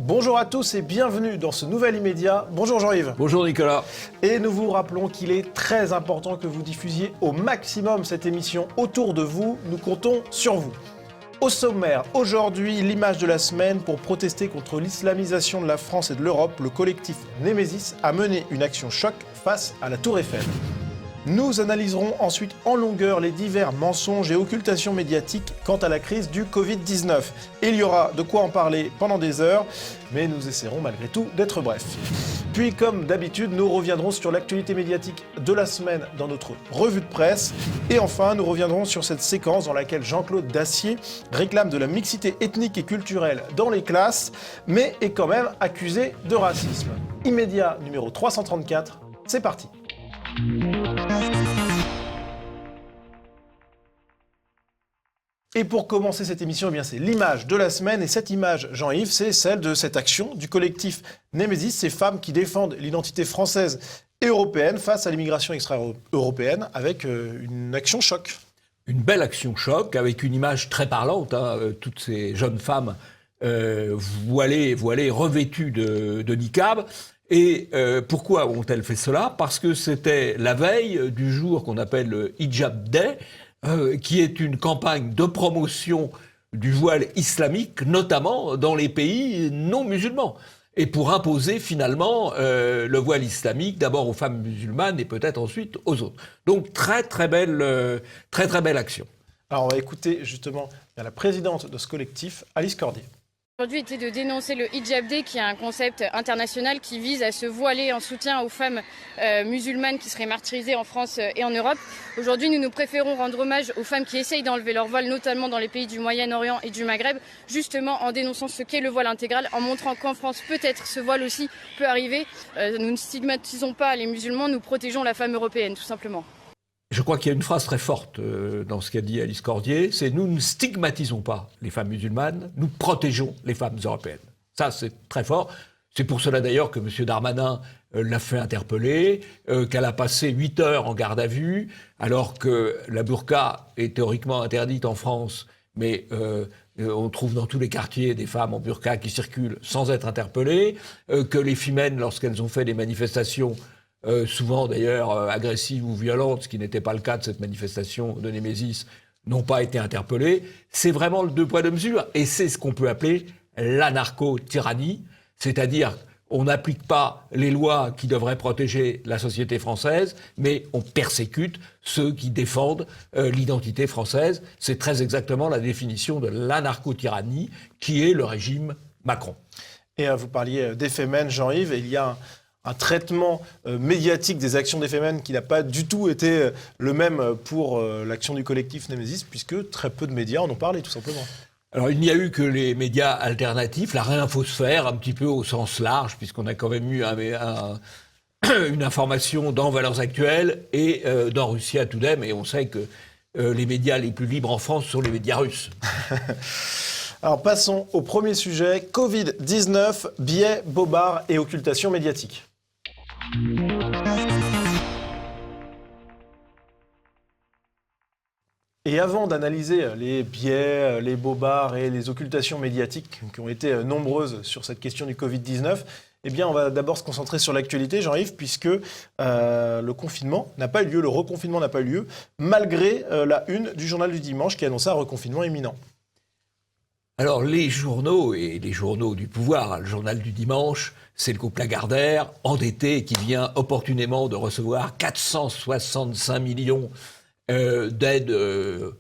Bonjour à tous et bienvenue dans ce nouvel immédiat. Bonjour Jean-Yves. Bonjour Nicolas. Et nous vous rappelons qu'il est très important que vous diffusiez au maximum cette émission autour de vous. Nous comptons sur vous. Au sommaire, aujourd'hui, l'image de la semaine pour protester contre l'islamisation de la France et de l'Europe. Le collectif Némésis a mené une action choc face à la Tour Eiffel. Nous analyserons ensuite en longueur les divers mensonges et occultations médiatiques quant à la crise du Covid-19. Il y aura de quoi en parler pendant des heures, mais nous essaierons malgré tout d'être brefs. Puis, comme d'habitude, nous reviendrons sur l'actualité médiatique de la semaine dans notre revue de presse. Et enfin, nous reviendrons sur cette séquence dans laquelle Jean-Claude Dacier réclame de la mixité ethnique et culturelle dans les classes, mais est quand même accusé de racisme. Immédiat numéro 334, c'est parti. Et pour commencer cette émission, eh bien, c'est l'image de la semaine. Et cette image, Jean-Yves, c'est celle de cette action du collectif Némésis, ces femmes qui défendent l'identité française et européenne face à l'immigration extra-européenne, avec une action choc. Une belle action choc, avec une image très parlante. Toutes ces jeunes femmes voilées, revêtues de niqab. Et pourquoi ont-elles fait cela ? Parce que c'était la veille du jour qu'on appelle le Hijab Day, qui est une campagne de promotion du voile islamique, notamment dans les pays non musulmans. Et pour imposer finalement le voile islamique, d'abord aux femmes musulmanes et peut-être ensuite aux autres. Donc très belle action. Alors on va écouter justement la présidente de ce collectif, Alice Cordier. Aujourd'hui était de dénoncer le Hijab Day, qui est un concept international qui vise à se voiler en soutien aux femmes musulmanes qui seraient martyrisées en France et en Europe. Aujourd'hui, nous préférons rendre hommage aux femmes qui essayent d'enlever leur voile, notamment dans les pays du Moyen-Orient et du Maghreb, justement en dénonçant ce qu'est le voile intégral, en montrant qu'en France, peut-être, ce voile aussi peut arriver. Nous ne stigmatisons pas les musulmans, nous protégeons la femme européenne, tout simplement. Je crois qu'il y a une phrase très forte dans ce qu'a dit Alice Cordier, c'est « nous ne stigmatisons pas les femmes musulmanes, nous protégeons les femmes européennes ». Ça, c'est très fort. C'est pour cela d'ailleurs que M. Darmanin l'a fait interpeller, qu'elle a passé 8 heures en garde à vue, alors que la burqa est théoriquement interdite en France, mais on trouve dans tous les quartiers des femmes en burqa qui circulent sans être interpellées, que les femmes, lorsqu'elles ont fait des manifestations, souvent d'ailleurs agressives ou violentes, ce qui n'était pas le cas de cette manifestation de Némésis, n'ont pas été interpellées. C'est vraiment le deux poids deux mesures, et c'est ce qu'on peut appeler l'anarcho-tyrannie, c'est-à-dire on n'applique pas les lois qui devraient protéger la société française, mais on persécute ceux qui défendent l'identité française. C'est très exactement la définition de l'anarcho-tyrannie qui est le régime Macron. Et vous parliez des Femen, Jean-Yves, et il y a un traitement médiatique des actions des Femen qui n'a pas du tout été le même pour l'action du collectif Némésis, puisque très peu de médias en ont parlé, tout simplement. Alors, il n'y a eu que les médias alternatifs, la réinfosphère, un petit peu au sens large, puisqu'on a quand même eu une information dans Valeurs Actuelles et dans Russia Today, mais on sait que les médias les plus libres en France sont les médias russes. Alors, passons au premier sujet, Covid-19, biais, bobards et occultation médiatique. Et avant d'analyser les biais, les bobards et les occultations médiatiques qui ont été nombreuses sur cette question du Covid-19, eh bien, on va d'abord se concentrer sur l'actualité, Jean-Yves, puisque le confinement n'a pas eu lieu, le reconfinement n'a pas eu lieu, malgré la une du journal du dimanche qui annonçait un reconfinement imminent. Alors, les journaux et les journaux du pouvoir, le journal du dimanche, c'est le couple Lagardère, endetté, qui vient opportunément de recevoir 465 millions d'aides de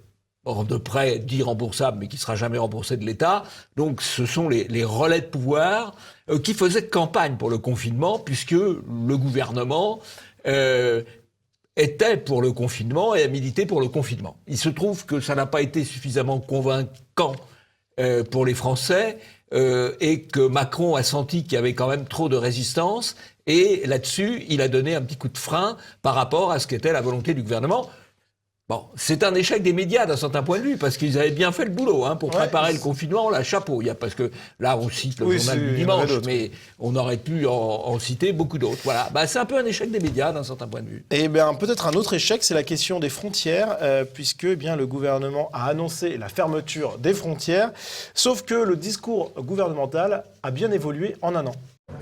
prêts dits remboursables, mais qui ne sera jamais remboursé de l'État. Donc, ce sont les relais de pouvoir qui faisaient campagne pour le confinement, puisque le gouvernement était pour le confinement et a milité pour le confinement. Il se trouve que ça n'a pas été suffisamment convaincant pour les Français et que Macron a senti qu'il y avait quand même trop de résistance Et là-dessus, il a donné un petit coup de frein par rapport à ce qu'était la volonté du gouvernement. Bon, c'est un échec des médias d'un certain point de vue, parce qu'ils avaient bien fait le boulot pour préparer le confinement, chapeau. Parce que là, on cite le journal du dimanche, mais on aurait pu en citer beaucoup d'autres. Voilà, c'est un peu un échec des médias d'un certain point de vue. Et bien, peut-être un autre échec, c'est la question des frontières, puisque le gouvernement a annoncé la fermeture des frontières, sauf que le discours gouvernemental a bien évolué en un an.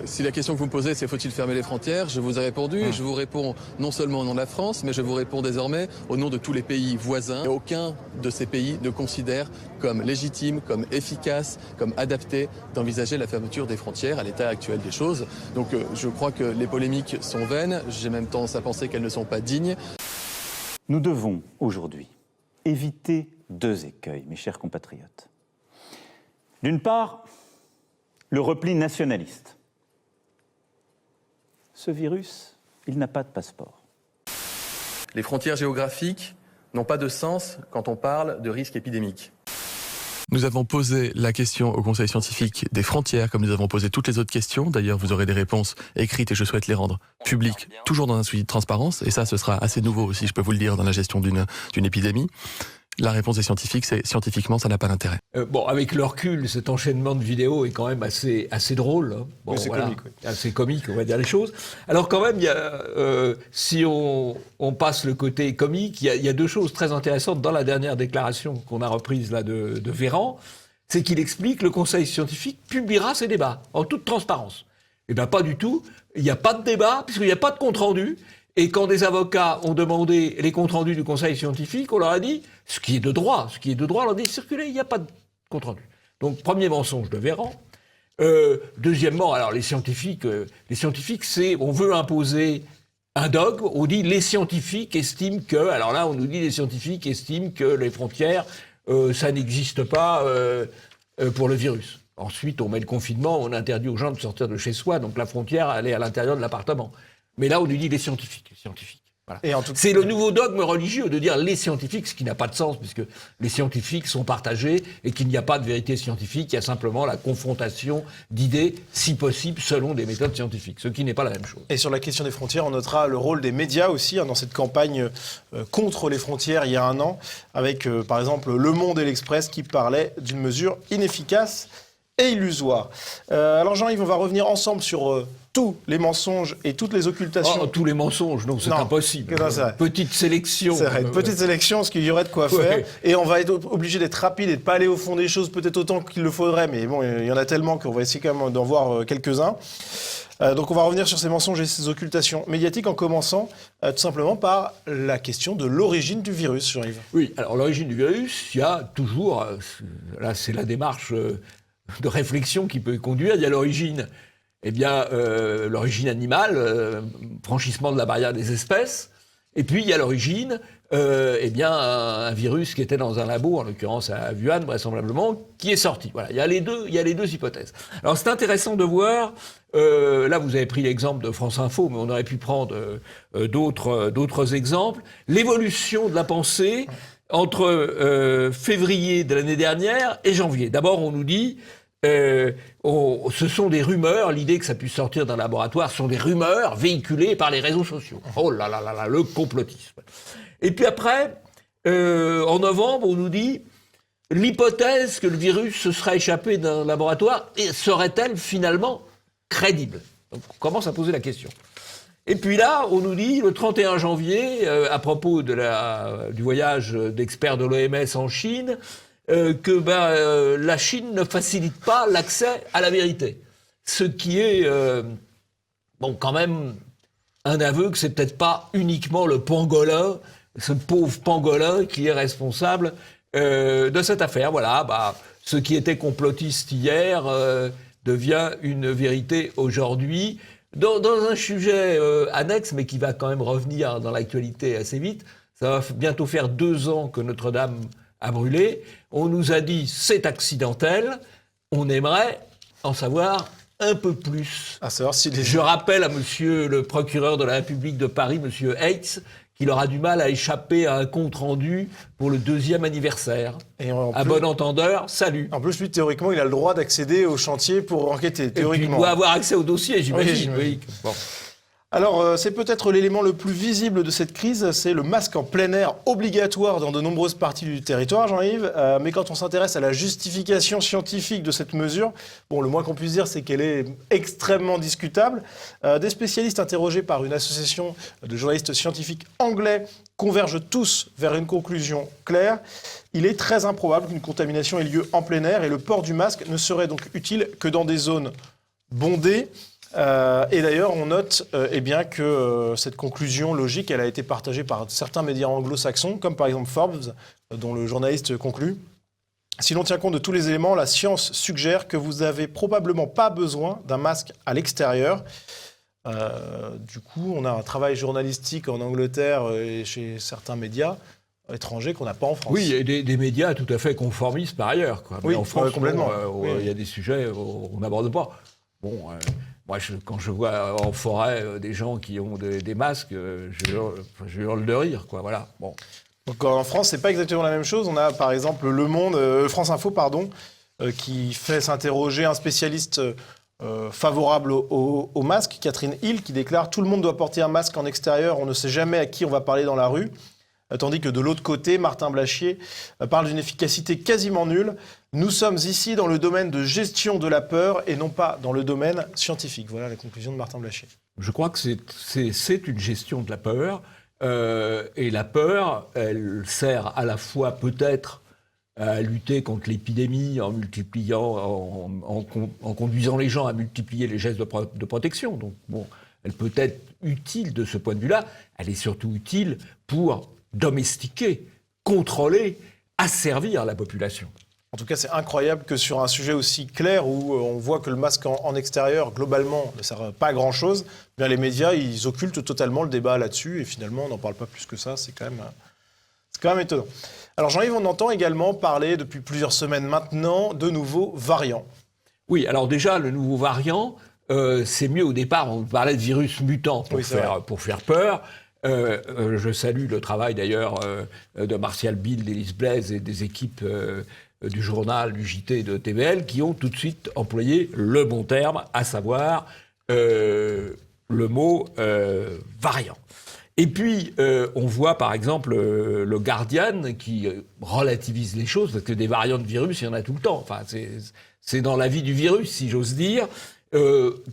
Si la question que vous me posez, c'est faut-il fermer les frontières, je vous ai répondu. Et je vous réponds non seulement au nom de la France, mais je vous réponds désormais au nom de tous les pays voisins. Et aucun de ces pays ne considère comme légitime, comme efficace, comme adapté d'envisager la fermeture des frontières à l'état actuel des choses. Donc je crois que les polémiques sont vaines. J'ai même tendance à penser qu'elles ne sont pas dignes. Nous devons aujourd'hui éviter 2 écueils, mes chers compatriotes. D'une part, le repli nationaliste. Ce virus, il n'a pas de passeport. Les frontières géographiques n'ont pas de sens quand on parle de risque épidémique. Nous avons posé la question au Conseil scientifique des frontières, comme nous avons posé toutes les autres questions. D'ailleurs, vous aurez des réponses écrites et je souhaite les rendre publiques, toujours dans un souci de transparence. Et ça, ce sera assez nouveau aussi, je peux vous le dire, dans la gestion d'une épidémie. La réponse des scientifiques, c'est scientifiquement, ça n'a pas d'intérêt. Avec le recul, cet enchaînement de vidéos est quand même assez drôle. C'est comique. Assez comique, on va dire les choses. Alors quand même, si on passe le côté comique, il y a 2 choses très intéressantes dans la dernière déclaration qu'on a reprise là de Véran. C'est qu'il explique que le Conseil scientifique publiera ses débats en toute transparence. Eh bien, pas du tout. Il n'y a pas de débat, puisqu'il n'y a pas de compte-rendu. Et quand des avocats ont demandé les comptes rendus du Conseil scientifique, on leur a dit, ce qui est de droit, on leur a dit, circulez, il n'y a pas de compte rendu. Donc, premier mensonge de Véran. Deuxièmement, alors les scientifiques, c'est, on veut imposer un dogme, on dit les scientifiques estiment que, alors là, on nous dit les scientifiques estiment que les frontières, ça n'existe pas pour le virus. Ensuite, on met le confinement, on interdit aux gens de sortir de chez soi, donc la frontière, elle est à l'intérieur de l'appartement. Mais là, on nous dit les scientifiques. Voilà. C'est le nouveau dogme religieux de dire les scientifiques, ce qui n'a pas de sens, puisque les scientifiques sont partagés et qu'il n'y a pas de vérité scientifique, il y a simplement la confrontation d'idées, si possible, selon des méthodes scientifiques, ce qui n'est pas la même chose. Et sur la question des frontières, on notera le rôle des médias aussi dans cette campagne contre les frontières il y a un an, avec par exemple Le Monde et l'Express qui parlaient d'une mesure inefficace et illusoire. Alors Jean-Yves, on va revenir ensemble sur tous les mensonges et toutes les occultations. Tous les mensonges, non, c'est impossible. Petite sélection. C'est vrai, une petite sélection, parce qu'il y aurait de quoi faire. Et on va être obligé d'être rapide et de ne pas aller au fond des choses, peut-être autant qu'il le faudrait, mais bon, il y en a tellement qu'on va essayer quand même d'en voir quelques-uns. Donc on va revenir sur ces mensonges et ces occultations médiatiques en commençant tout simplement par la question de l'origine du virus, Jean-Yves. Oui, alors l'origine du virus, il y a toujours, là c'est la démarche de réflexion qui peut y conduire, il y a l'origine. Eh bien, l'origine animale, franchissement de la barrière des espèces. Et puis, il y a l'origine, un virus qui était dans un labo, en l'occurrence à Wuhan, vraisemblablement, qui est sorti. Voilà, il y a les deux hypothèses. Alors, c'est intéressant de voir, là, vous avez pris l'exemple de France Info, mais on aurait pu prendre d'autres exemples. L'évolution de la pensée entre février de l'année dernière et janvier. D'abord, on nous dit... ce sont des rumeurs, l'idée que ça puisse sortir d'un laboratoire sont des rumeurs véhiculées par les réseaux sociaux. Oh là là là là, le complotisme. Et puis après, en novembre, on nous dit l'hypothèse que le virus se serait échappé d'un laboratoire serait-elle finalement crédible? Donc on commence à poser la question. Et puis là, on nous dit, le 31 janvier, à propos du voyage d'experts de l'OMS en Chine, que la Chine ne facilite pas l'accès à la vérité. Ce qui est, quand même, un aveu que c'est peut-être pas uniquement le pangolin, ce pauvre pangolin qui est responsable de cette affaire. Voilà, ce qui était complotiste hier devient une vérité aujourd'hui. Dans un sujet annexe, mais qui va quand même revenir dans l'actualité assez vite, ça va bientôt faire 2 ans que Notre-Dame a brûlé. On nous a dit c'est accidentel. On aimerait en savoir un peu plus. À savoir si Je rappelle à monsieur le procureur de la République de Paris, monsieur Heitz, qu'il aura du mal à échapper à un compte-rendu pour le 2e anniversaire. Et À bon entendeur, salut. En plus, lui, théoriquement, il a le droit d'accéder au chantier pour enquêter, Et puis, il théoriquement. doit avoir accès au dossier, j'imagine. Oui, j'imagine. Oui. Bon. Alors, c'est peut-être l'élément le plus visible de cette crise, c'est le masque en plein air obligatoire dans de nombreuses parties du territoire, Jean-Yves. Mais quand on s'intéresse à la justification scientifique de cette mesure, bon, le moins qu'on puisse dire, c'est qu'elle est extrêmement discutable. Des spécialistes interrogés par une association de journalistes scientifiques anglais convergent tous vers une conclusion claire. Il est très improbable qu'une contamination ait lieu en plein air et le port du masque ne serait donc utile que dans des zones bondées. Et d'ailleurs, on note bien que cette conclusion logique, elle a été partagée par certains médias anglo-saxons, comme par exemple Forbes, dont le journaliste conclut. Si l'on tient compte de tous les éléments, la science suggère que vous n'avez probablement pas besoin d'un masque à l'extérieur. Du coup, on a un travail journalistique en Angleterre et chez certains médias étrangers qu'on n'a pas en France. Oui, et des médias tout à fait conformistes par ailleurs. Quoi. Mais Oui, en France, complètement. bon, il y a des sujets qu'on n'aborde pas. Bon, moi, quand je vois en forêt des gens qui ont des masques, je hurle de rire, quoi. Voilà. Bon. Donc en France, c'est pas exactement la même chose. On a par exemple Le Monde, France Info, pardon, qui fait s'interroger un spécialiste favorable au masque, Catherine Hill, qui déclare « Tout le monde doit porter un masque en extérieur, on ne sait jamais à qui on va parler dans la rue ». Tandis que de l'autre côté, Martin Blachier parle d'une efficacité quasiment nulle. Nous sommes ici dans le domaine de gestion de la peur et non pas dans le domaine scientifique. Voilà la conclusion de Martin Blachier. Je crois que c'est une gestion de la peur. Et la peur, elle sert à la fois peut-être à lutter contre l'épidémie en multipliant, en conduisant les gens à multiplier les gestes de protection. Donc bon, elle peut être utile de ce point de vue-là. Elle est surtout utile pour domestiquer, contrôler, asservir la population. En tout cas, c'est incroyable que sur un sujet aussi clair où on voit que le masque en extérieur, globalement, ne sert pas à grand-chose, bien les médias, ils occultent totalement le débat là-dessus et finalement, on n'en parle pas plus que ça. C'est quand même étonnant. Alors Jean-Yves, on entend également parler depuis plusieurs semaines maintenant de nouveaux variants. Oui, alors déjà, le nouveau variant, c'est mieux au départ, on parlait de virus mutant pour faire peur. Je salue le travail d'ailleurs de Martial Bill, d'Élise Blaise et des équipes du journal, du JT et de TVL qui ont tout de suite employé le bon terme, à savoir le mot variant. Et puis, on voit par exemple le Guardian qui relativise les choses, parce que des variants de virus, il y en a tout le temps. Enfin, c'est dans la vie du virus, si j'ose dire,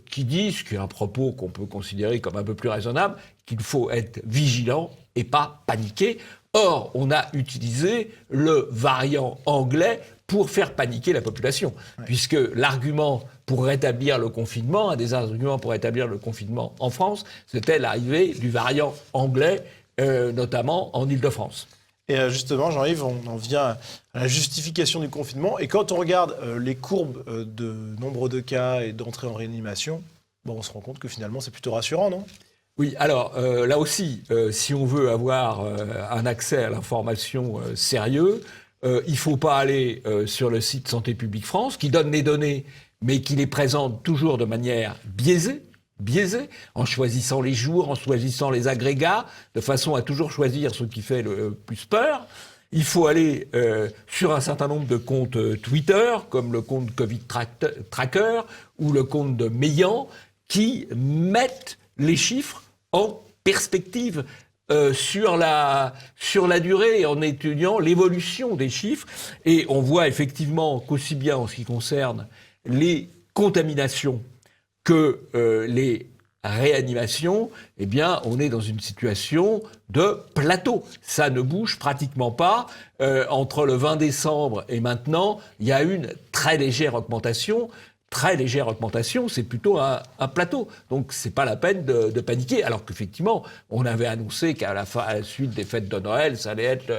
qui disent, qui est un propos qu'on peut considérer comme un peu plus raisonnable, qu'il faut être vigilant et pas paniquer. Or, on a utilisé le variant anglais pour faire paniquer la population, puisque l'argument pour rétablir le confinement, un des arguments pour rétablir le confinement en France, c'était l'arrivée du variant anglais, notamment en Île-de-France. Et justement, Jean-Yves, on en vient à la justification du confinement. Et quand on regarde les courbes de nombre de cas et d'entrées en réanimation, bon, on se rend compte que finalement, c'est plutôt rassurant, non ? Oui, alors là aussi, si on veut avoir un accès à l'information sérieux, il ne faut pas aller sur le site Santé publique France, qui donne les données, mais qui les présente toujours de manière biaisée, en choisissant les jours, en choisissant les agrégats, de façon à toujours choisir ce qui fait le plus peur. Il faut aller sur un certain nombre de comptes Twitter, comme le compte Covid Tracker ou le compte de Meillan, qui mettent les chiffres en perspective sur la durée, en étudiant l'évolution des chiffres. Et on voit effectivement qu'aussi bien en ce qui concerne les contaminations que les réanimations, eh bien, on est dans une situation de plateau. Ça ne bouge pratiquement pas. Entre le 20 décembre et maintenant, il y a une très légère augmentation. Très légère augmentation, c'est plutôt un plateau. Donc, c'est pas la peine de paniquer. Alors qu'effectivement, on avait annoncé qu'à la suite des fêtes de Noël, ça allait être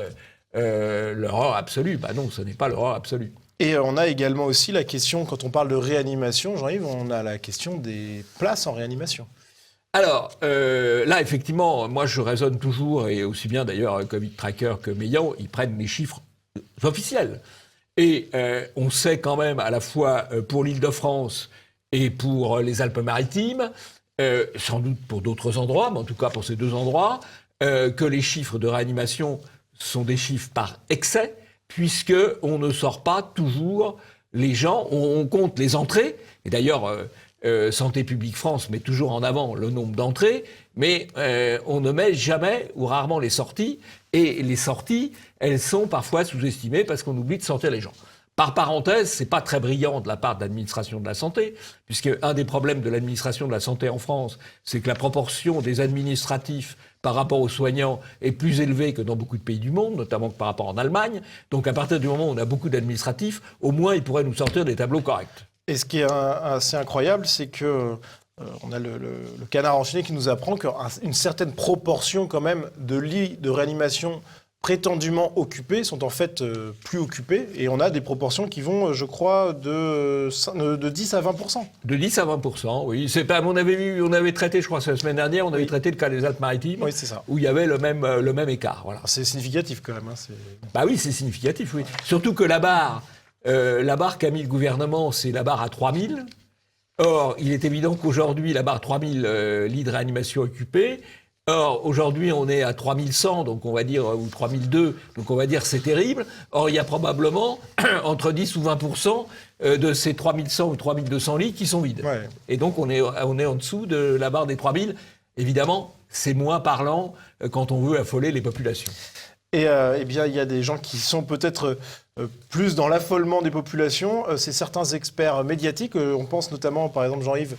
l'horreur absolue. Ben non, ce n'est pas l'horreur absolue. Et on a également aussi la question, quand on parle de réanimation, Jean-Yves, on a la question des places en réanimation. Alors, là, effectivement, moi, je raisonne toujours, et aussi bien d'ailleurs Covid Tracker que Meillan, ils prennent les chiffres officiels. Et on sait quand même, à la fois pour l'Île-de-France et pour les Alpes-Maritimes, sans doute pour d'autres endroits, mais en tout cas pour ces deux endroits, que les chiffres de réanimation sont des chiffres par excès, puisque on ne sort pas toujours les gens, on compte les entrées, et d'ailleurs Santé publique France met toujours en avant le nombre d'entrées, mais on ne met jamais ou rarement les sorties, et les sorties, elles sont parfois sous-estimées parce qu'on oublie de sortir les gens. Par parenthèse, c'est pas très brillant de la part de l'administration de la santé, puisque un des problèmes de l'administration de la santé en France, c'est que la proportion des administratifs par rapport aux soignants est plus élevée que dans beaucoup de pays du monde, notamment que par rapport en Allemagne. Donc à partir du moment où on a beaucoup d'administratifs, au moins ils pourraient nous sortir des tableaux corrects. Et ce qui est assez incroyable, c'est que on a le canard enchaîné qui nous apprend qu'une certaine proportion quand même de lits de réanimation prétendument occupés sont en fait plus occupés. Et on a des proportions qui vont, je crois, de 10 à 20%. De 10 à 20%, oui. C'est pas, on avait traité, je crois, la semaine dernière, on avait traité le cas des Alpes-Maritimes, oui, c'est ça. Où il y avait le même écart. Voilà. C'est significatif quand même. Bah oui, c'est significatif, oui. Surtout que la barre qu'a mis le gouvernement, c'est la barre à 3000. Or, il est évident qu'aujourd'hui, la barre 3000 lits de réanimation occupés. Or, aujourd'hui, on est à 3100, donc on va dire, ou 3002, donc on va dire c'est terrible. Or, il y a probablement entre 10 ou 20% de ces 3100 ou 3200 lits qui sont vides. Ouais. Et donc, on est en dessous de la barre des 3000. Évidemment, c'est moins parlant quand on veut affoler les populations. Et eh bien, il y a des gens qui sont peut-être plus dans l'affolement des populations. C'est certains experts médiatiques. On pense notamment, par exemple, Jean-Yves,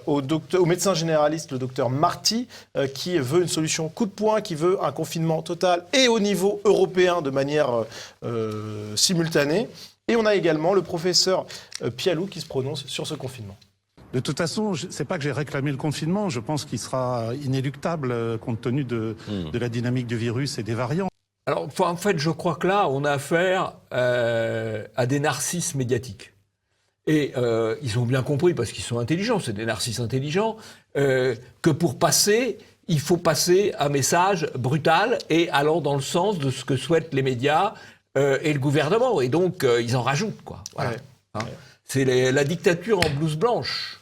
au médecin généraliste, le docteur Marty, qui veut une solution coup de poing, qui veut un confinement total et au niveau européen de manière simultanée. Et on a également le professeur Pialou qui se prononce sur ce confinement. De toute façon, c'est pas que j'ai réclamé le confinement. Je pense qu'il sera inéluctable compte tenu de la dynamique du virus et des variants. Alors, en fait, je crois que là, on a affaire à des narcisses médiatiques. Et ils ont bien compris, parce qu'ils sont intelligents, c'est des narcisses intelligents, que pour passer, il faut passer un message brutal et allant dans le sens de ce que souhaitent les médias et le gouvernement. Et donc, ils en rajoutent, quoi. Voilà. Ouais. Hein. C'est la dictature en blouse blanche.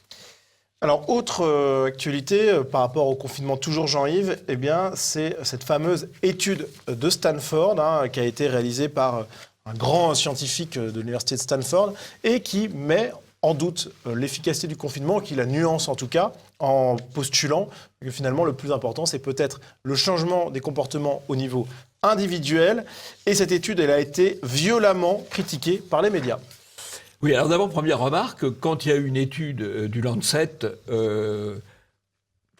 Alors, autre actualité par rapport au confinement, toujours Jean-Yves, eh bien, c'est cette fameuse étude de Stanford qui a été réalisée par un grand scientifique de l'université de Stanford et qui met en doute l'efficacité du confinement, qui la nuance en tout cas, en postulant que finalement le plus important, c'est peut-être le changement des comportements au niveau individuel. Et cette étude, elle a été violemment critiquée par les médias. Oui, alors d'abord, première remarque, quand il y a eu une étude du Lancet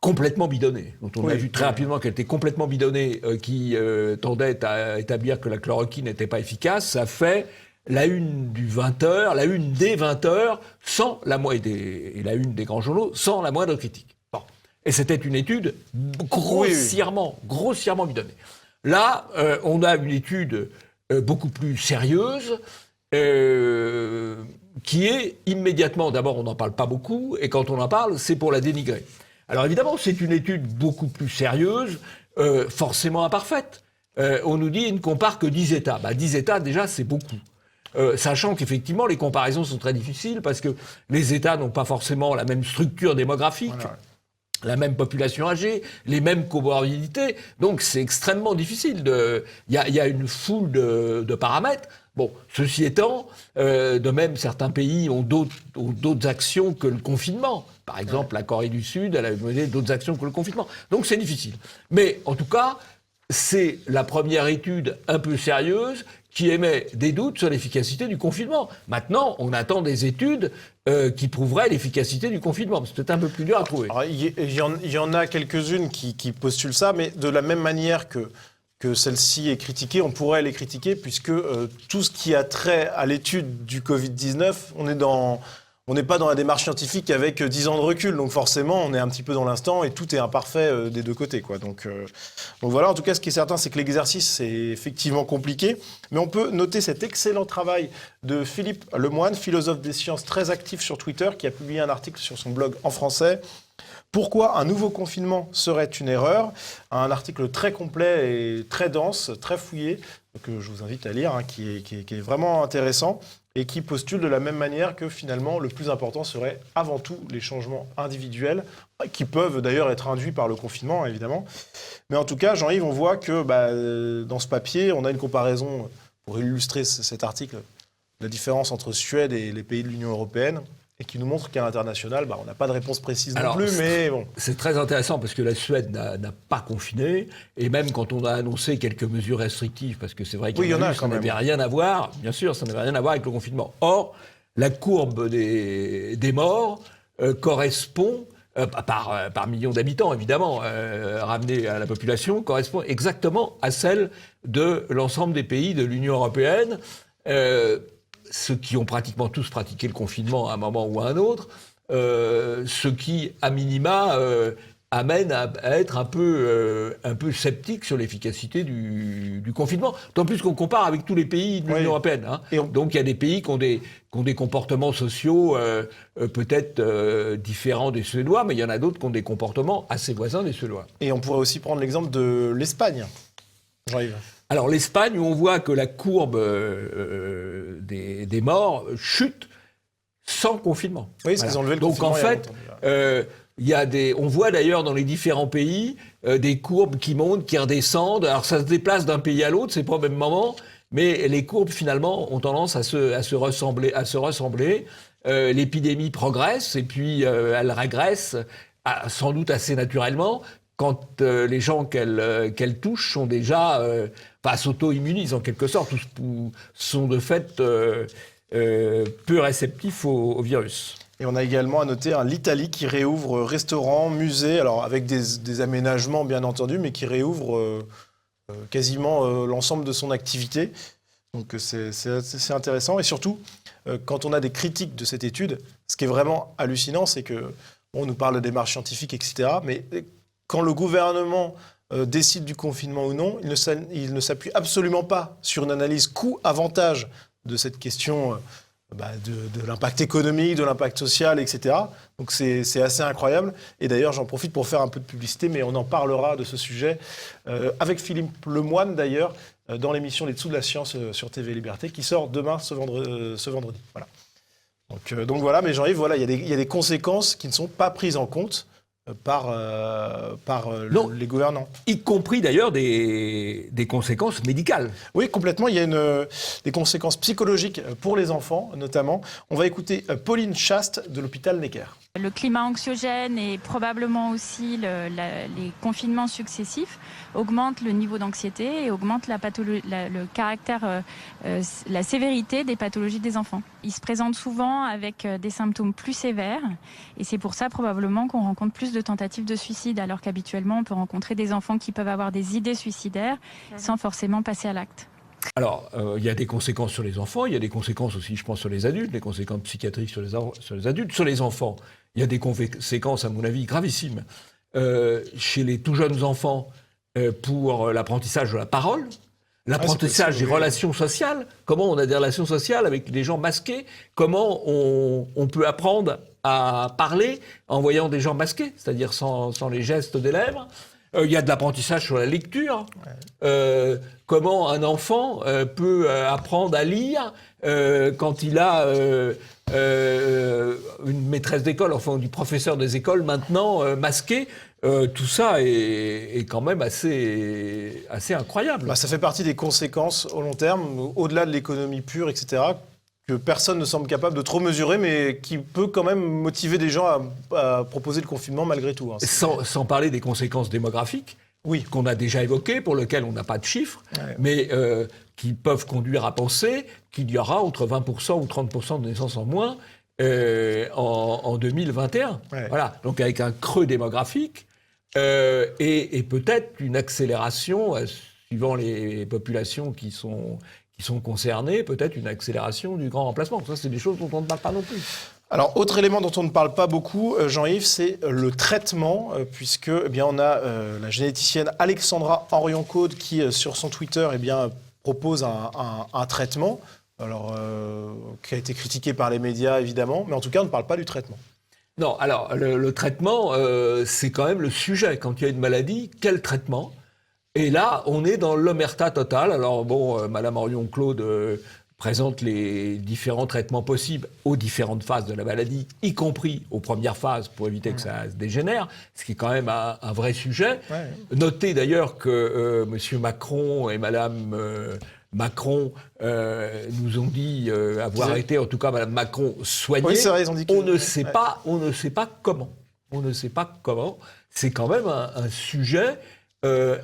complètement bidonnée, dont on a vu très rapidement qu'elle était complètement bidonnée, qui tendait à établir que la chloroquine n'était pas efficace, ça fait la une du 20h, la une des 20h, sans la moindre, et la une des grands journaux, sans la moindre critique. Bon. Et c'était une étude grossièrement bidonnée. Là, on a une étude beaucoup plus sérieuse, qui est immédiatement, d'abord on n'en parle pas beaucoup, et quand on en parle, c'est pour la dénigrer. Alors évidemment, c'est une étude beaucoup plus sérieuse, forcément imparfaite. On nous dit, il ne compare que 10 États. 10 États, déjà, c'est beaucoup. Sachant qu'effectivement, les comparaisons sont très difficiles, parce que les États n'ont pas forcément la même structure démographique, la même population âgée, les mêmes comorbidités, donc c'est extrêmement difficile. Il y a une foule de paramètres. Bon, ceci étant, de même, certains pays ont d'autres actions que le confinement. Par exemple, la Corée du Sud, elle a mené d'autres actions que le confinement. Donc c'est difficile. Mais en tout cas, c'est la première étude un peu sérieuse qui émet des doutes sur l'efficacité du confinement. Maintenant, on attend des études qui prouveraient l'efficacité du confinement. C'est peut-être un peu plus dur à trouver. Il y en a quelques-unes qui postulent ça, mais de la même manière que celle-ci est critiquée, on pourrait les critiquer, puisque tout ce qui a trait à l'étude du Covid-19, on n'est pas dans la démarche scientifique avec 10 ans de recul, donc forcément, on est un petit peu dans l'instant et tout est imparfait des deux côtés, quoi. Donc voilà, en tout cas, ce qui est certain, c'est que l'exercice, c'est effectivement compliqué, mais on peut noter cet excellent travail de Philippe Lemoine, philosophe des sciences très actif sur Twitter, qui a publié un article sur son blog en français. Pourquoi un nouveau confinement serait une erreur ? Un article très complet et très dense, très fouillé, que je vous invite à lire, qui est vraiment intéressant. et qui postule de la même manière que finalement le plus important serait avant tout les changements individuels, qui peuvent d'ailleurs être induits par le confinement, évidemment. Mais en tout cas, Jean-Yves, on voit que dans ce papier, on a une comparaison, pour illustrer cet article, la différence entre Suède et les pays de l'Union européenne, et qui nous montre qu'à l'international, on n'a pas de réponse précise non plus, mais bon. C'est très intéressant parce que la Suède n'a pas confiné, et même quand on a annoncé quelques mesures restrictives, parce que c'est vrai qu'il ça n'avait rien à voir, bien sûr, ça n'avait rien à voir avec le confinement. Or, la courbe des morts correspond, par million d'habitants évidemment, ramenée à la population, correspond exactement à celle de l'ensemble des pays de l'Union européenne. Ceux qui ont pratiquement tous pratiqué le confinement à un moment ou à un autre, ce qui, à minima, amène à être un peu sceptique sur l'efficacité du confinement. Tant plus qu'on compare avec tous les pays de l'Union européenne. Hein. Donc il y a des pays qui ont des comportements sociaux peut-être différents des Suédois, mais il y en a d'autres qui ont des comportements assez voisins des Suédois. Et on pourrait aussi prendre l'exemple de l'Espagne, Jean-Yves. Alors l'Espagne, où on voit que la courbe des morts chute sans confinement. Oui, parce qu'ils ont levé le confinement. Donc en fait, on voit d'ailleurs dans les différents pays des courbes qui montent, qui redescendent. Alors ça se déplace d'un pays à l'autre, c'est pas au même moment, mais les courbes finalement ont tendance à se ressembler. L'épidémie progresse et puis elle régresse sans doute assez naturellement quand les gens qu'elle touche sont déjà s'auto-immunisent en quelque sorte, ou sont de fait peu réceptifs au virus. Et on a également à noter l'Italie qui réouvre restaurants, musées, alors avec des aménagements bien entendu, mais qui réouvre quasiment l'ensemble de son activité. Donc c'est intéressant. Et surtout, quand on a des critiques de cette étude, ce qui est vraiment hallucinant, c'est que on nous parle de démarches scientifiques, etc. Mais quand le gouvernement décide du confinement ou non, il ne s'appuie absolument pas sur une analyse coût-avantage de cette question de l'impact économique, de l'impact social, etc. Donc c'est assez incroyable. Et d'ailleurs, j'en profite pour faire un peu de publicité, mais on en parlera de ce sujet avec Philippe Lemoine, d'ailleurs, dans l'émission Les Dessous de la Science sur TV Liberté, qui sort demain, ce vendredi. Voilà. Donc voilà, mais Jean-Yves, voilà, il y a des conséquences qui ne sont pas prises en compte par les gouvernants. Y compris d'ailleurs des conséquences médicales. Oui, complètement. Il y a des conséquences psychologiques pour les enfants, notamment. On va écouter Pauline Chaste de l'hôpital Necker. Le climat anxiogène et probablement aussi les confinements successifs augmentent le niveau d'anxiété et augmentent le caractère, la sévérité des pathologies des enfants. Ils se présentent souvent avec des symptômes plus sévères et c'est pour ça probablement qu'on rencontre plus de tentatives de suicide alors qu'habituellement on peut rencontrer des enfants qui peuvent avoir des idées suicidaires sans forcément passer à l'acte. Alors, il y a des conséquences sur les enfants, il y a des conséquences aussi, je pense, sur les adultes, des conséquences psychiatriques sur les adultes. Sur les enfants, il y a des conséquences, à mon avis, gravissimes chez les tout jeunes enfants pour l'apprentissage de la parole, l'apprentissage des relations sociales, comment on a des relations sociales avec des gens masqués, comment on peut apprendre à parler en voyant des gens masqués, c'est-à-dire sans les gestes des lèvres. Il y a de l'apprentissage sur la lecture. Comment un enfant peut apprendre à lire quand il a une maîtresse d'école, enfin du professeur des écoles maintenant masqué. Tout ça est quand même assez incroyable. Ça fait partie des conséquences au long terme, au-delà de l'économie pure, etc., que personne ne semble capable de trop mesurer, mais qui peut quand même motiver des gens à proposer le confinement malgré tout. Hein. Sans parler des conséquences démographiques, oui, qu'on a déjà évoquées, pour lesquelles on n'a pas de chiffres, mais qui peuvent conduire à penser qu'il y aura entre 20% ou 30% de naissances en moins en 2021. Ouais. Voilà. Donc avec un creux démographique et peut-être une accélération, suivant les populations qui sont concernés, peut-être une accélération du grand remplacement. Ça, c'est des choses dont on ne parle pas non plus. Alors, autre élément dont on ne parle pas beaucoup, Jean-Yves, c'est le traitement, puisque on a la généticienne Alexandra Henrion-Caude qui, sur son Twitter, propose un traitement, qui a été critiqué par les médias, évidemment, mais en tout cas, on ne parle pas du traitement. Non, alors, le traitement, c'est quand même le sujet. Quand il y a une maladie, quel traitement ? Et là, on est dans l'omerta totale. Alors bon, Madame Henrion-Caude présente les différents traitements possibles aux différentes phases de la maladie, y compris aux premières phases pour éviter que ça se dégénère, ce qui est quand même un vrai sujet. Ouais. Notez d'ailleurs que M. Macron et Mme Macron nous ont dit avoir été, en tout cas Mme Macron, soignée. Oui, c'est vrai, ils ont dit que... on ne sait pas comment. On ne sait pas comment. C'est quand même un sujet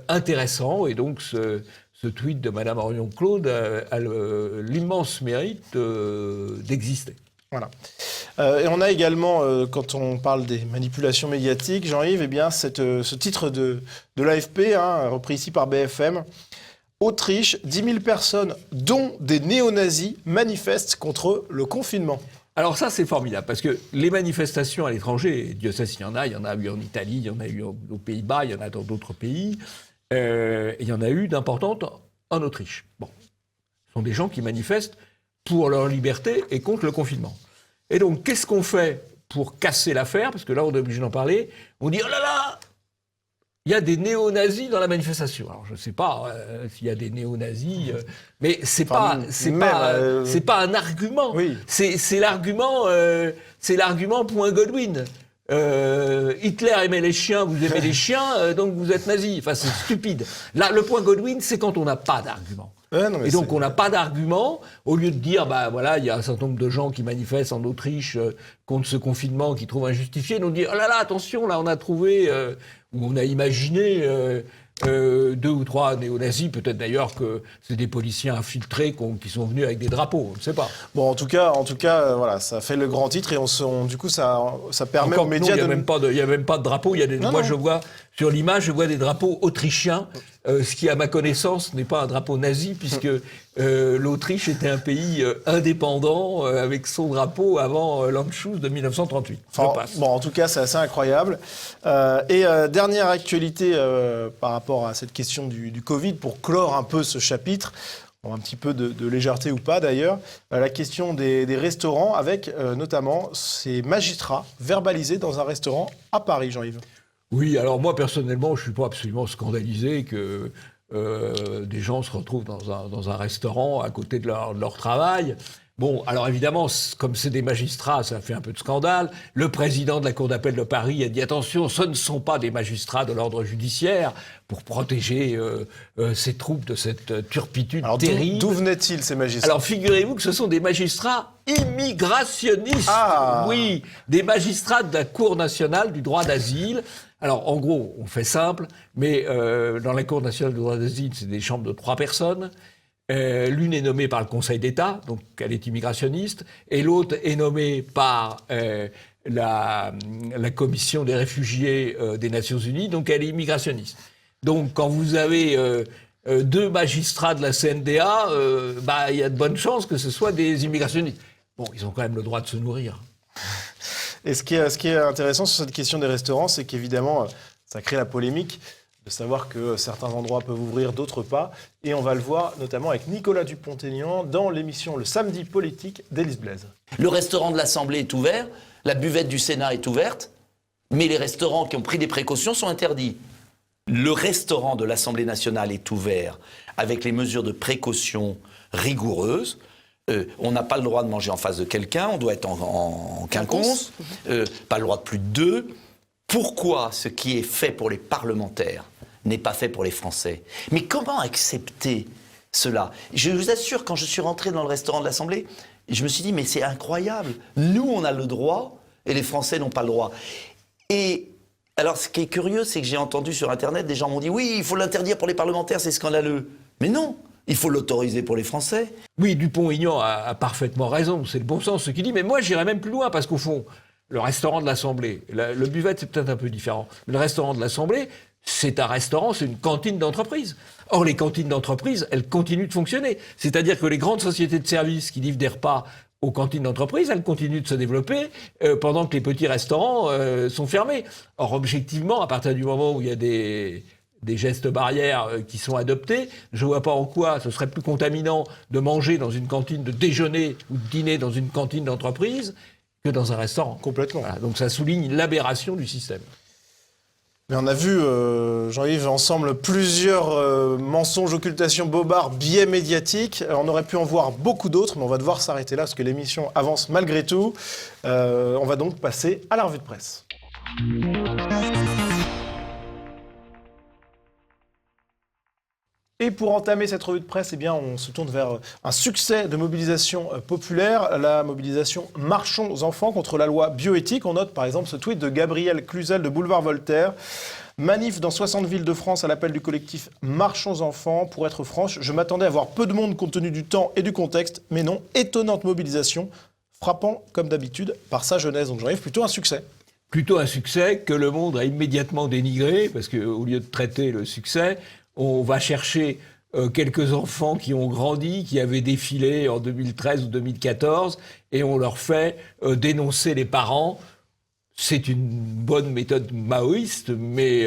intéressant, et donc ce tweet de Mme Orion-Claude a l'immense mérite d'exister. Voilà. Et on a également, quand on parle des manipulations médiatiques, Jean-Yves, eh bien, ce titre de l'AFP, repris ici par BFM, Autriche, 10 000 personnes, dont des néo-nazis, manifestent contre le confinement. Alors ça, c'est formidable, parce que les manifestations à l'étranger, Dieu sait s'il y en a eu en Italie, il y en a eu aux Pays-Bas, il y en a dans d'autres pays, il y en a eu d'importantes en Autriche. Bon, ce sont des gens qui manifestent pour leur liberté et contre le confinement. Et donc, qu'est-ce qu'on fait pour casser l'affaire? Parce que là, on est obligé d'en parler. On dit, oh là là, il y a des néo-nazis dans la manifestation. Alors, je ne sais pas s'il y a des néo-nazis, mais c'est pas un argument. Oui. C'est l'argument point Godwin. Hitler aimait les chiens, vous aimez les chiens, donc vous êtes nazi. Enfin, c'est stupide. Là, le point Godwin, c'est quand on n'a pas d'argument. Et donc, on n'a pas d'argument. Au lieu de dire, bah voilà, il y a un certain nombre de gens qui manifestent en Autriche contre ce confinement, qui trouvent injustifié, on dit, oh là là, attention, là, on a trouvé, ou on a imaginé 2 ou 3 néo-nazis, peut-être d'ailleurs que c'est des policiers infiltrés qui sont venus avec des drapeaux, on ne sait pas. Bon, en tout cas, voilà, ça fait le grand titre, et du coup, ça permet aux médias de... Il n'y a même pas de drapeau. Je vois, sur l'image, je vois des drapeaux autrichiens, ce qui, à ma connaissance, n'est pas un drapeau nazi, puisque l'Autriche était un pays indépendant, avec son drapeau avant l'Anschluss de 1938. Bon, en tout cas, c'est assez incroyable. Et dernière actualité par rapport à cette question du Covid, pour clore un peu ce chapitre, un petit peu de légèreté ou pas d'ailleurs, la question des restaurants, avec notamment ces magistrats verbalisés dans un restaurant à Paris, Jean-Yves. Oui, alors moi personnellement, je ne suis pas absolument scandalisé que des gens se retrouvent dans un restaurant à côté de leur travail. Bon, alors évidemment, comme c'est des magistrats, ça fait un peu de scandale. Le président de la Cour d'appel de Paris a dit « Attention, ce ne sont pas des magistrats de l'ordre judiciaire » pour protéger ces troupes de cette turpitude terrible. D'où venaient-ils, ces magistrats? Alors, figurez-vous que ce sont des magistrats immigrationnistes. Ah. Oui, des magistrats de la Cour nationale du droit d'asile. Alors, en gros, on fait simple, mais dans la Cour nationale du droit d'asile, c'est des chambres de 3 personnes. L'une est nommée par le Conseil d'État, donc elle est immigrationniste, et l'autre est nommée par la Commission des réfugiés des Nations Unies, donc elle est immigrationniste. Donc quand vous avez 2 magistrats de la CNDA, il y a de bonnes chances que ce soit des immigrationnistes. Bon, ils ont quand même le droit de se nourrir. Et ce qui est intéressant sur cette question des restaurants, c'est qu'évidemment, ça crée la polémique de savoir que certains endroits peuvent ouvrir, d'autres pas. Et on va le voir notamment avec Nicolas Dupont-Aignan dans l'émission Le Samedi Politique d'Élise Blaise. Le restaurant de l'Assemblée est ouvert, la buvette du Sénat est ouverte, mais les restaurants qui ont pris des précautions sont interdits. Le restaurant de l'Assemblée nationale est ouvert avec les mesures de précaution rigoureuses. On n'a pas le droit de manger en face de quelqu'un, on doit être en quinconce, pas le droit de plus de 2. Pourquoi ce qui est fait pour les parlementaires n'est pas fait pour les Français? Mais comment accepter cela? Je vous assure, quand je suis rentré dans le restaurant de l'Assemblée, je me suis dit, mais c'est incroyable. Nous, on a le droit et les Français n'ont pas le droit. Et alors, ce qui est curieux, c'est que j'ai entendu sur Internet, des gens m'ont dit, oui, il faut l'interdire pour les parlementaires, c'est scandaleux. Mais non, il faut l'autoriser pour les Français. Oui, Dupont-Aignan a parfaitement raison, c'est le bon sens ce qu'il dit, mais moi j'irais même plus loin, parce qu'au fond, le restaurant de l'Assemblée, le buvette c'est peut-être un peu différent, mais le restaurant de l'Assemblée, c'est un restaurant, c'est une cantine d'entreprise. Or, les cantines d'entreprise, elles continuent de fonctionner. C'est-à-dire que les grandes sociétés de services qui livrent des repas aux cantines d'entreprise, elles continuent de se développer pendant que les petits restaurants sont fermés. Or, objectivement, à partir du moment où il y a des gestes barrières qui sont adoptés, je ne vois pas en quoi ce serait plus contaminant de manger dans une cantine, de déjeuner ou de dîner dans une cantine d'entreprise que dans un restaurant. Complètement. Voilà, donc ça souligne l'aberration du système. Mais on a vu, Jean-Yves, ensemble plusieurs mensonges, occultations, bobards, biais médiatiques. On aurait pu en voir beaucoup d'autres, mais on va devoir s'arrêter là parce que l'émission avance malgré tout. On va donc passer à la revue de presse. Et pour entamer cette revue de presse, eh bien, on se tourne vers un succès de mobilisation populaire, la mobilisation « Marchons aux enfants » contre la loi bioéthique. On note par exemple ce tweet de Gabriel Cluzel de Boulevard Voltaire. Manif dans 60 villes de France à l'appel du collectif « Marchons enfants ». Pour être franche, je m'attendais à voir peu de monde compte tenu du temps et du contexte, mais non, étonnante mobilisation, frappant comme d'habitude par sa jeunesse. Donc j'arrive plutôt un succès. Plutôt un succès que le Monde a immédiatement dénigré, parce qu'au lieu de traiter le succès, on va chercher quelques enfants qui ont grandi, qui avaient défilé en 2013 ou 2014, et on leur fait dénoncer les parents. C'est une bonne méthode maoïste, mais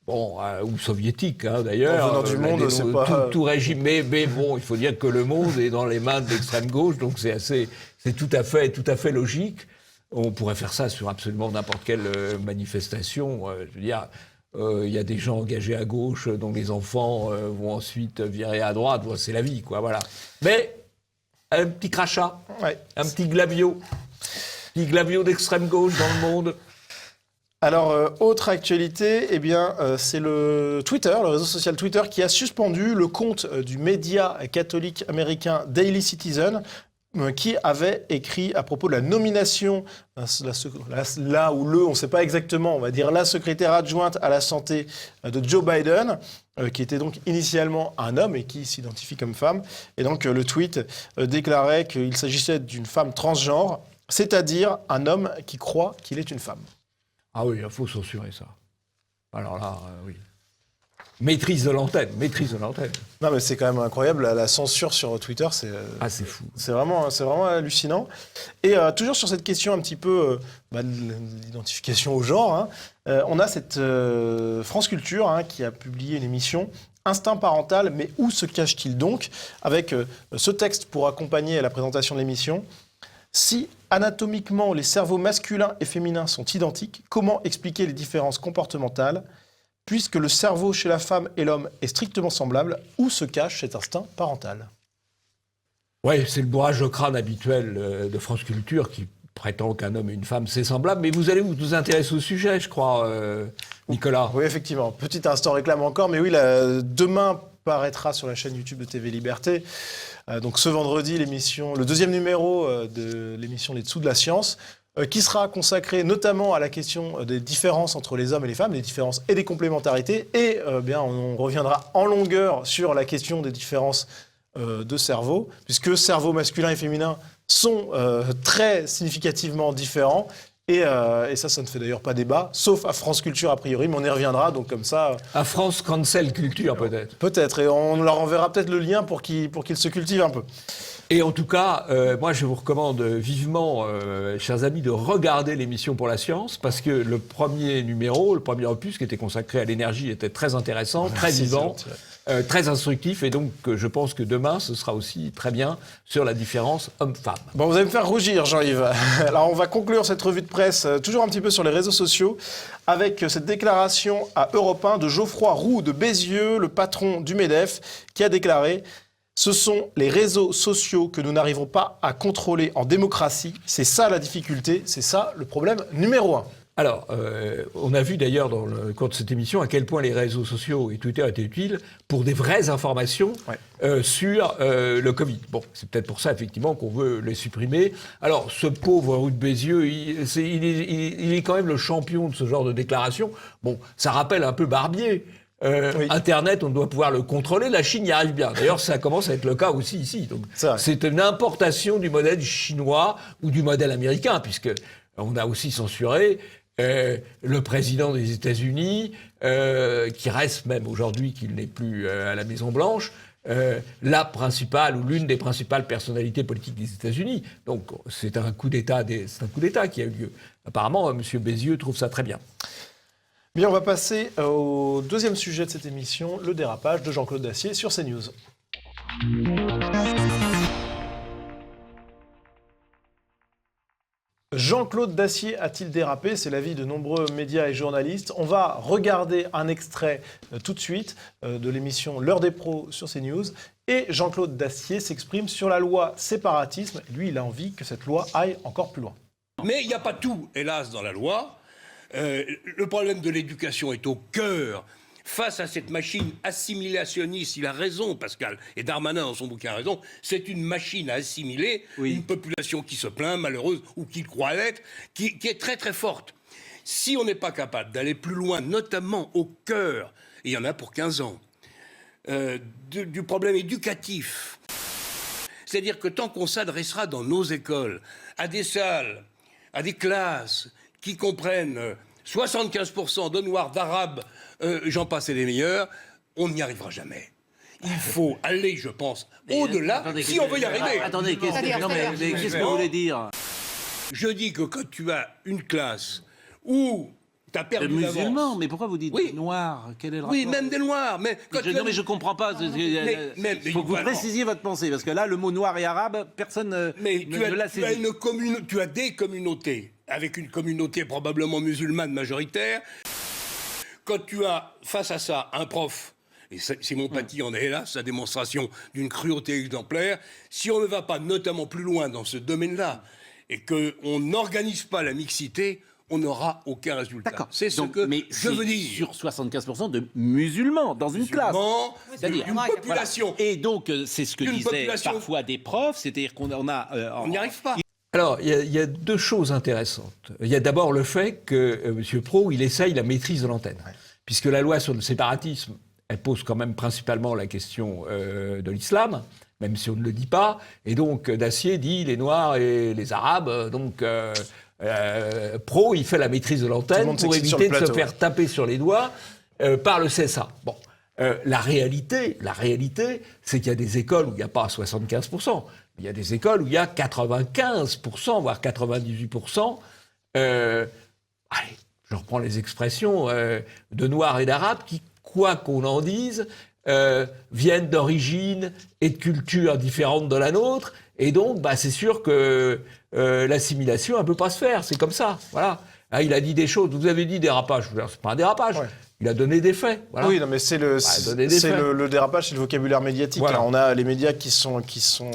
ou soviétique d'ailleurs. En venant du Monde, c'est pas... Tout régime, mais bon, il faut dire que le Monde est dans les mains de l'extrême gauche, donc c'est tout à fait logique. On pourrait faire ça sur absolument n'importe quelle manifestation. Je veux dire, il y a des gens engagés à gauche dont les enfants vont ensuite virer à droite. Bon, c'est la vie, quoi, voilà. Mais un petit crachat, un petit glavio d'extrême gauche dans le Monde. Alors, autre actualité, eh bien, c'est le Twitter, le réseau social Twitter, qui a suspendu le compte du média catholique américain Daily Citizen, qui avait écrit à propos de la nomination, là où on ne sait pas exactement, on va dire la secrétaire adjointe à la santé de Joe Biden, qui était donc initialement un homme et qui s'identifie comme femme. Et donc le tweet déclarait qu'il s'agissait d'une femme transgenre, c'est-à-dire un homme qui croit qu'il est une femme. Ah oui, il faut censurer ça. Alors là, oui. Maîtrise de l'antenne. Non, mais c'est quand même incroyable, la censure sur Twitter, c'est... c'est fou. C'est vraiment hallucinant. Et toujours sur cette question un petit peu de l'identification au genre, on a cette France Culture qui a publié une émission Instinct parental, mais où se cache-t-il donc? Avec ce texte pour accompagner la présentation de l'émission. Si anatomiquement les cerveaux masculins et féminins sont identiques, comment expliquer les différences comportementales? Puisque le cerveau chez la femme et l'homme est strictement semblable, où se cache cet instinct parental? Oui, c'est le bourrage de crâne habituel de France Culture qui prétend qu'un homme et une femme, c'est semblable. Mais vous allez vous intéresser au sujet, je crois, Nicolas. Oui, effectivement. Petit instant réclame encore, mais oui, demain paraîtra sur la chaîne YouTube de TV Liberté. Donc ce vendredi, le deuxième numéro de l'émission Les Dessous de la Science, qui sera consacré notamment à la question des différences entre les hommes et les femmes, des différences et des complémentarités. Et on reviendra en longueur sur la question des différences de cerveau, puisque cerveau masculin et féminin sont très significativement différents. Et ça ne fait d'ailleurs pas débat, sauf à France Culture a priori, mais on y reviendra, donc comme ça... À France Cancel Culture peut-être. Peut-être, et on leur enverra peut-être le lien pour qu'ils se cultivent un peu. Et en tout cas, moi je vous recommande vivement, chers amis, de regarder l'émission Pour la Science, parce que le premier opus qui était consacré à l'énergie était très intéressant, très vivant, très instructif, et donc je pense que demain ce sera aussi très bien sur la différence homme-femme. Bon, vous allez me faire rougir, Jean-Yves. Alors on va conclure cette revue de presse, toujours un petit peu sur les réseaux sociaux, avec cette déclaration à Europe 1 de Geoffroy Roux de Bézieux, le patron du MEDEF, qui a déclaré: ce sont les réseaux sociaux que nous n'arrivons pas à contrôler en démocratie. C'est ça la difficulté, c'est ça le problème numéro 1. Alors, on a vu d'ailleurs dans le cours de cette émission à quel point les réseaux sociaux et Twitter étaient utiles pour des vraies informations sur le Covid. Bon, c'est peut-être pour ça, effectivement, qu'on veut les supprimer. Alors, ce pauvre Roux de Bézieux, il est quand même le champion de ce genre de déclaration. Bon, ça rappelle un peu Barbier. Internet, on doit pouvoir le contrôler. La Chine y arrive bien. D'ailleurs, ça commence à être le cas aussi ici. Donc, c'est une importation du modèle chinois ou du modèle américain, puisque on a aussi censuré le président des États-Unis, qui reste même aujourd'hui qu'il n'est plus à la Maison-Blanche, la principale ou l'une des principales personnalités politiques des États-Unis. Donc, c'est un coup d'État qui a eu lieu. Apparemment, M. Bézieux trouve ça très bien. Bien, on va passer au deuxième sujet de cette émission, le dérapage de Jean-Claude Dacier sur CNews. Jean-Claude Dacier a-t-il dérapé? C'est l'avis de nombreux médias et journalistes. On va regarder un extrait tout de suite de l'émission L'heure des pros sur CNews. Et Jean-Claude Dacier s'exprime sur la loi séparatisme. Lui, il a envie que cette loi aille encore plus loin. Mais il n'y a pas tout, hélas, dans la loi. Le problème de l'éducation est au cœur. Face à cette machine assimilationniste, il a raison, Pascal, et Darmanin dans son bouquin a raison, c'est une machine à assimiler, une population qui se plaint, malheureuse, ou qui le croit l'être, qui est très très forte. Si on n'est pas capable d'aller plus loin, notamment au cœur, et il y en a pour 15 ans, du problème éducatif, c'est-à-dire que tant qu'on s'adressera dans nos écoles à des salles, à des classes qui comprennent 75% de noirs, d'arabes, j'en passe et des meilleurs, on n'y arrivera jamais. Il faut aller, je pense, au-delà, si on veut y arriver. Attendez, qu'est-ce que vous voulez dire? Je dis que quand tu as une classe où tu as perdu musulmans, l'avance... mais pourquoi vous dites noirs? Quel est le rapport? Oui, même des noirs, mais... Non, mais je comprends pas. Il faut que vous précisiez votre pensée, parce que là, le mot noir et arabe, personne ne l'a saisi. Tu as des communautés, avec une communauté probablement musulmane majoritaire. Quand tu as face à ça un prof, et Simon Paty en est là, sa démonstration d'une cruauté exemplaire, si on ne va pas notamment plus loin dans ce domaine-là, et qu'on n'organise pas la mixité, on n'aura aucun résultat. D'accord. C'est ce que je veux dire. Sur 75% de musulmans dans une classe. C'est-à-dire une population. Voilà. Et donc, c'est ce que disaient parfois des profs, c'est-à-dire qu'on a... on n'y arrive pas. Alors, il y a deux choses intéressantes. Il y a d'abord le fait que M. Pro, il essaye la maîtrise de l'antenne. Ouais. Puisque la loi sur le séparatisme, elle pose quand même principalement la question de l'islam, même si on ne le dit pas. Et donc, Dacier dit les Noirs et les Arabes. Donc, Pro, il fait la maîtrise de l'antenne pour éviter de se faire taper sur les doigts par le CSA. Bon. La réalité, c'est qu'il y a des écoles où il n'y a pas 75%. Il y a des écoles où il y a 95%, voire 98%. Allez, je reprends les expressions de Noirs et d'Arabes qui, quoi qu'on en dise, viennent d'origines et de cultures différentes de la nôtre. Et donc, c'est sûr que l'assimilation, elle ne peut pas se faire. C'est comme ça. Voilà. Ah, il a dit des choses. Vous avez dit dérapage. C'est pas un dérapage. Ouais. Il a donné des faits. Voilà. Oui, non, mais c'est le dérapage, c'est le vocabulaire médiatique. Voilà. Hein. On a les médias qui sont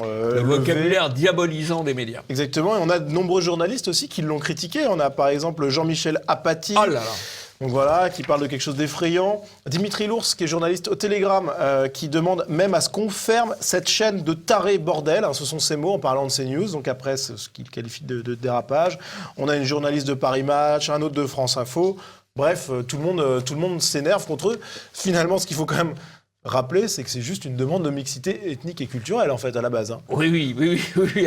le vocabulaire diabolisant des médias. Exactement. Et on a de nombreux journalistes aussi qui l'ont critiqué. On a par exemple Jean-Michel Apathy. Oh là là. Donc voilà, qui parle de quelque chose d'effrayant. Dimitri Lours, qui est journaliste au Télégramme, qui demande même à ce qu'on ferme cette chaîne de tarés bordel. Hein, ce sont ses mots en parlant de CNews, donc après ce qu'il qualifie de dérapage. On a une journaliste de Paris Match, un autre de France Info. Bref, tout le monde s'énerve contre eux. Finalement, ce qu'il faut quand même rappeler, c'est que c'est juste une demande de mixité ethnique et culturelle, en fait, à la base. Hein. Oui,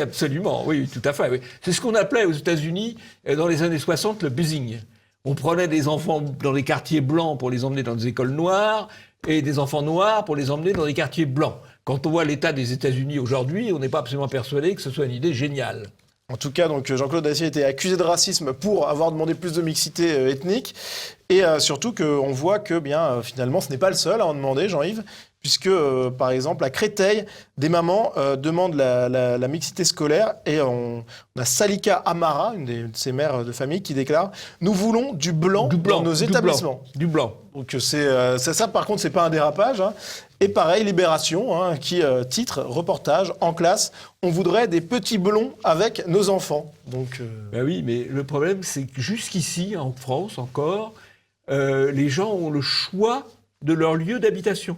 absolument. Oui, tout à fait. Oui. C'est ce qu'on appelait aux États-Unis, dans les années 60, le buzzing. On prenait des enfants dans les quartiers blancs pour les emmener dans des écoles noires et des enfants noirs pour les emmener dans des quartiers blancs. Quand on voit l'état des États-Unis aujourd'hui, on n'est pas absolument persuadé que ce soit une idée géniale. En tout cas, donc Jean-Claude Dacier a été accusé de racisme pour avoir demandé plus de mixité ethnique. Et surtout qu'on voit que finalement, ce n'est pas le seul à en demander, Jean-Yves, puisque, par exemple, à Créteil, des mamans demandent la mixité scolaire. Et on a Salika Amara, une de ces mères de famille, qui déclare « Nous voulons du blanc dans nos établissements ». Du blanc. Donc c'est ça, par contre, c'est pas un dérapage. Hein. Et pareil, Libération, qui titre, reportage, en classe, on voudrait des petits blonds avec nos enfants. Donc, oui, mais le problème, c'est que jusqu'ici, en France encore, les gens ont le choix de leur lieu d'habitation.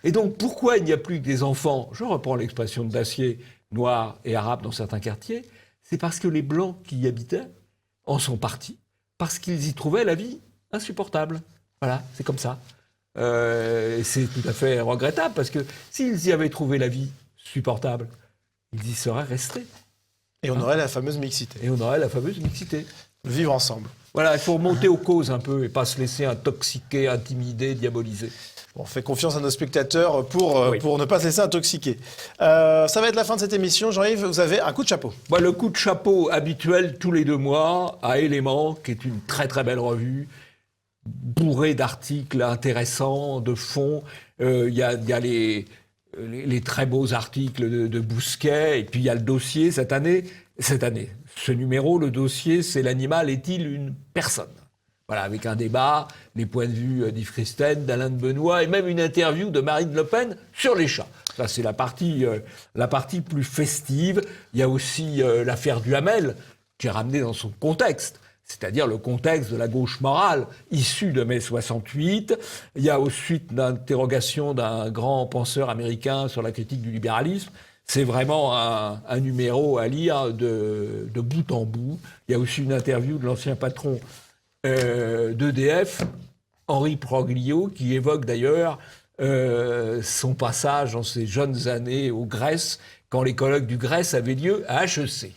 Et donc, pourquoi il n'y a plus que des enfants, je reprends l'expression de Dacier, noirs et arabes dans certains quartiers, c'est parce que les blancs qui y habitaient en sont partis, parce qu'ils y trouvaient la vie insupportable. Voilà, c'est comme ça. C'est tout à fait regrettable, parce que s'ils y avaient trouvé la vie supportable, ils y seraient restés. Et on aurait la fameuse mixité. Vivre ensemble. Voilà, il faut remonter aux causes un peu et pas se laisser intoxiquer, intimider, diaboliser. On fait confiance à nos spectateurs pour ne pas se laisser intoxiquer. Ça va être la fin de cette émission. Jean-Yves, vous avez un coup de chapeau. Le coup de chapeau habituel tous les 2 mois à Éléments, qui est une très très belle revue, bourrée d'articles intéressants, de fond. Il y a les les très beaux articles de Bousquet, et puis il y a le dossier cette année, ce numéro, le dossier, c'est l'animal est-il une personne ? Voilà, avec un débat, les points de vue d'Yves Christen, d'Alain de Benoît, et même une interview de Marine Le Pen sur les chats. Ça, c'est la partie plus festive. Il y a aussi l'affaire Duhamel, qui est ramenée dans son contexte, c'est-à-dire le contexte de la gauche morale issue de mai 68. Il y a ensuite l'interrogation d'un grand penseur américain sur la critique du libéralisme. C'est vraiment un numéro à lire de bout en bout. Il y a aussi une interview de l'ancien patron d'EDF, Henri Proglio, qui évoque d'ailleurs son passage dans ses jeunes années au Grèce, quand les colloques du Grèce avaient lieu à HEC.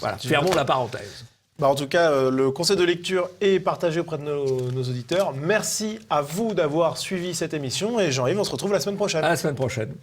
Voilà, fermons la parenthèse. En tout cas, le conseil de lecture est partagé auprès de nos auditeurs. Merci à vous d'avoir suivi cette émission. Et Jean-Yves, on se retrouve la semaine prochaine. À la semaine prochaine.